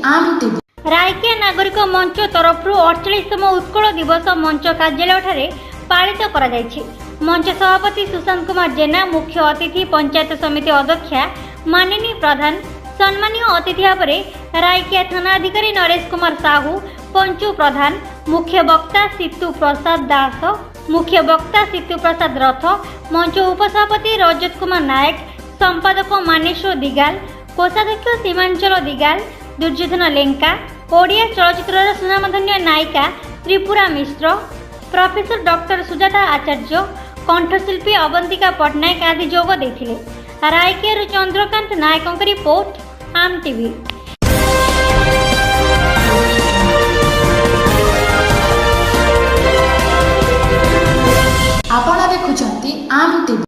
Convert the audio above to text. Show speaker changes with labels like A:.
A: आम टीवी।
B: रायकिया नागरिक मंच तरफ 48तम उत्कल दिवस मंच कार्यालय पालित करा जायछि। मंच सभापति सुशांत कुमार जेना, मुख्य अतिथि पंचायत समिति अध्यक्षा मानिनी प्रधान, सम्मानीय अतिथि भाव रायकिया थाना अधिकारी नरेश कुमार साहू, पंचु प्रधान, मुख्य वक्ता सीतु प्रसाद दास, मुख्य वक्ता सीतु प्रसाद रथ, मंच उपसभापति रजत कुमार नायक, संपादक मानेश्वर दिगाल, कोषाध्यक्ष सीमांचल दिगाल, दुर्योधन लेंका, ओडिया चलचित्र सुनामधन्य नायिका त्रिपुरा मिश्र, प्रोफेसर डॉक्टर सुजाता आचार्य, कंठशिल्पी अवंतिका पट्टनायक आदि जोग देथिले। रायकिया चंद्रकांत नायकों रिपोर्ट, आम टीवी।
A: आपण देखुछंती आम टीवी।